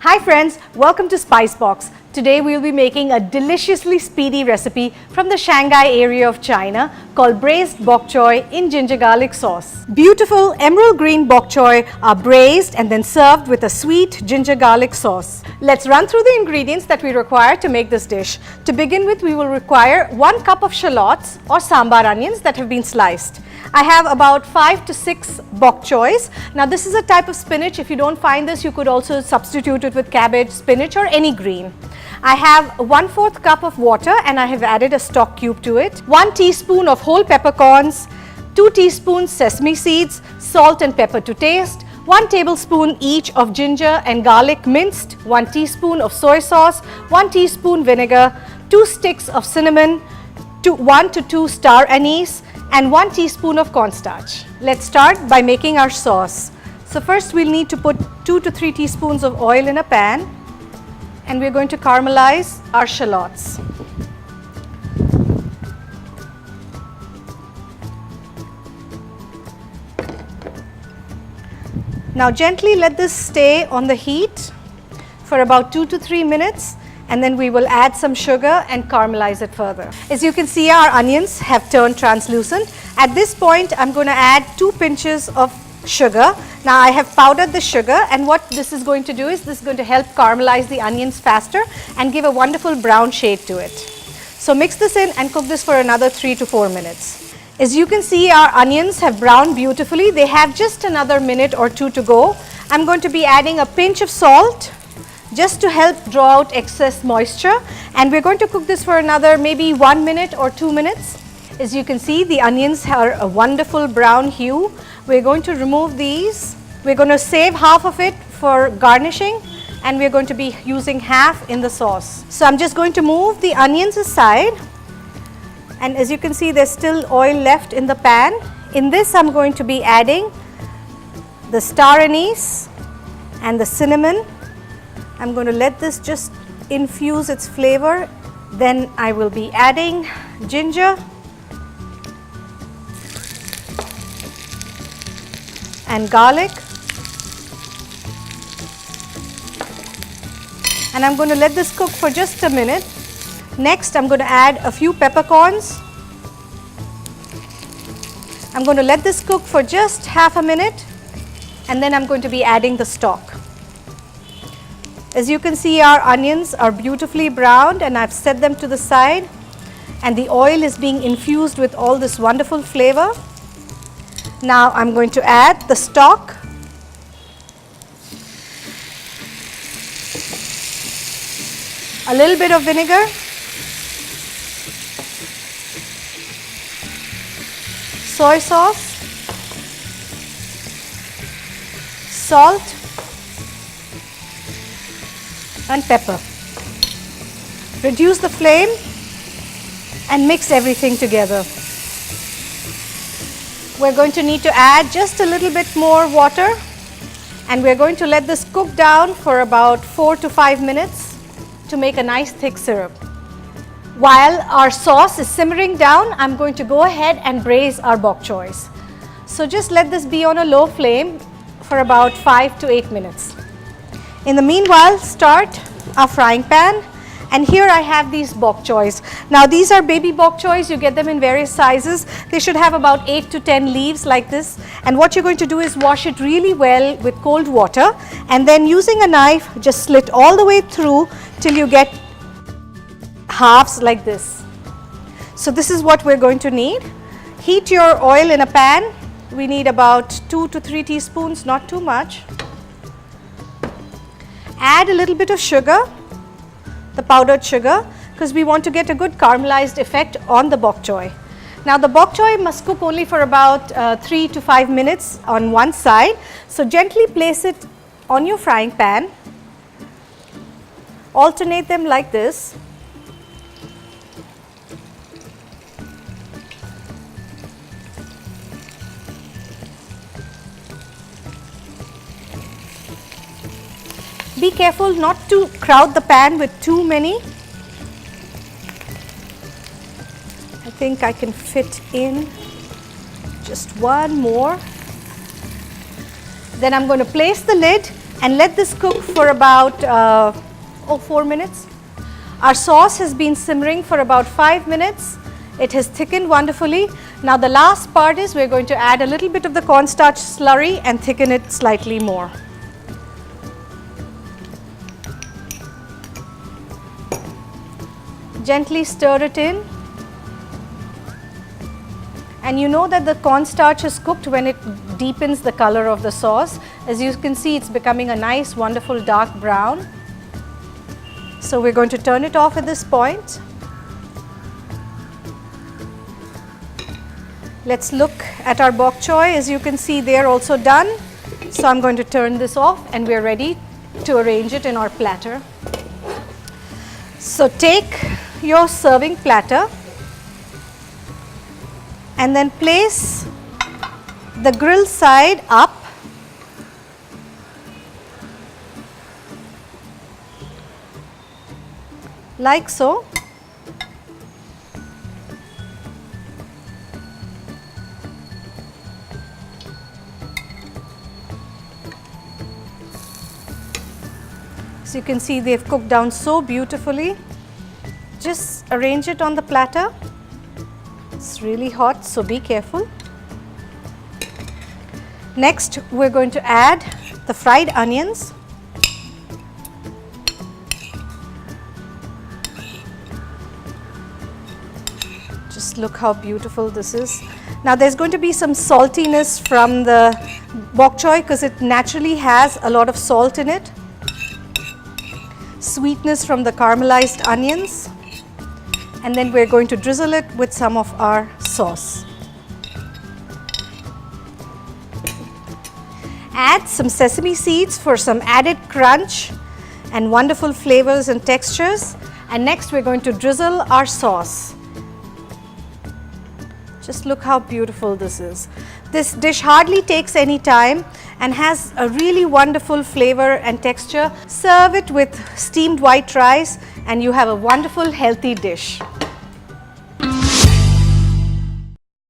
Hi friends, welcome to Spice Box. Today we will be making a deliciously speedy recipe from the Shanghai area of China called Braised Bhok Choy in ginger garlic sauce. Beautiful emerald green bok choy are braised and then served with a sweet ginger garlic sauce. Let's run through the ingredients that we require to make this dish. To begin with, we will require 1 cup of shallots or sambar onions that have been sliced. I have about 5 to 6 bok choys. Now this is a type of spinach. If you don't find this, you could also substitute it with cabbage, spinach or any green. I have 1/4 cup of water and I have added a stock cube to it. 1 teaspoon of whole peppercorns, 2 teaspoons sesame seeds, salt and pepper to taste, 1 tablespoon each of ginger and garlic minced, 1 teaspoon of soy sauce, 1 teaspoon vinegar, 2 sticks of cinnamon, 1 to 2 star anise and 1 teaspoon of cornstarch. Let's start by making our sauce. So first we'll need to put 2 to 3 teaspoons of oil in a pan and we're going to caramelize our shallots. Now gently let this stay on the heat for about 2 to 3 minutes and then we will add some sugar and caramelize it further. As you can see, our onions have turned translucent. At this point, I'm going to add 2 pinches of sugar. Now I have powdered the sugar and what this is going to do is this is going to help caramelize the onions faster and give a wonderful brown shade to it. So mix this in and cook this for another 3 to 4 minutes. As you can see, our onions have browned beautifully. They have just another minute or 2 to go. I'm going to be adding a pinch of salt just to help draw out excess moisture, and we're going to cook this for another maybe 1 minute or 2 minutes. As you can see, the onions are a wonderful brown hue. We're going to remove these. We're going to save half of it for garnishing and we're going to be using half in the sauce. So I'm just going to move the onions aside, and as you can see, there's still oil left in the pan. In this I'm going to be adding the star anise and the cinnamon. I'm going to let this just infuse its flavor. Then I will be adding ginger and garlic, and I'm going to let this cook for just a minute. Next I'm going to add a few peppercorns. I'm going to let this cook for just half a minute and then I'm going to be adding the stock. As you can see, our onions are beautifully browned and I've set them to the side and the oil is being infused with all this wonderful flavor. Now I'm going to add the stock. A little bit of vinegar, soy sauce, salt and pepper. Reduce the flame and mix everything together. We're going to need to add just a little bit more water and we're going to let this cook down for about 4 to 5 minutes to make a nice thick syrup. While our sauce is simmering down, I'm going to go ahead and braise our bok choys. So just let this be on a low flame for about 5 to 8 minutes. In the meanwhile, start our frying pan, and here I have these bok choys. Now these are baby bok choys. You get them in various sizes. They should have about 8 to 10 leaves like this, and what you're going to do is wash it really well with cold water and then using a knife just slit all the way through till you get halves like this. So this is what we're going to need. Heat your oil in a pan. We need about 2 to 3 teaspoons, not too much. Add a little bit of sugar, the powdered sugar, because we want to get a good caramelized effect on the bok choy. Now the bok choy must cook only for about 3 to 5 minutes on one side. So gently place it on your frying pan. Alternate them like this. Be careful not to crowd the pan with too many. I think I can fit in just one more. Then I'm going to place the lid and let this cook for about 4 minutes. Our sauce has been simmering for about 5 minutes. It has thickened wonderfully. Now the last part is we're going to add a little bit of the cornstarch slurry and thicken it slightly more. Gently stir it in. And you know that the cornstarch is cooked when it deepens the color of the sauce. As you can see, it's becoming a nice, wonderful dark brown. So we're going to turn it off at this point. Let's look at our bok choy. As you can see, they are also done. So I'm going to turn this off and we're ready to arrange it in our platter. So take your serving platter and then place the grill side up like so. So you can see they've cooked down so beautifully. Just arrange it on the platter. It's really hot, so be careful. Next, we're going to add the fried onions. Just look how beautiful this is. Now there's going to be some saltiness from the bok choy because it naturally has a lot of salt in it. Sweetness from the caramelized onions. And then we're going to drizzle it with some of our sauce. Add some sesame seeds for some added crunch and wonderful flavors and textures. And next we're going to drizzle our sauce. Just look how beautiful this is. This dish hardly takes any time and has a really wonderful flavor and texture. Serve it with steamed white rice and you have a wonderful healthy dish.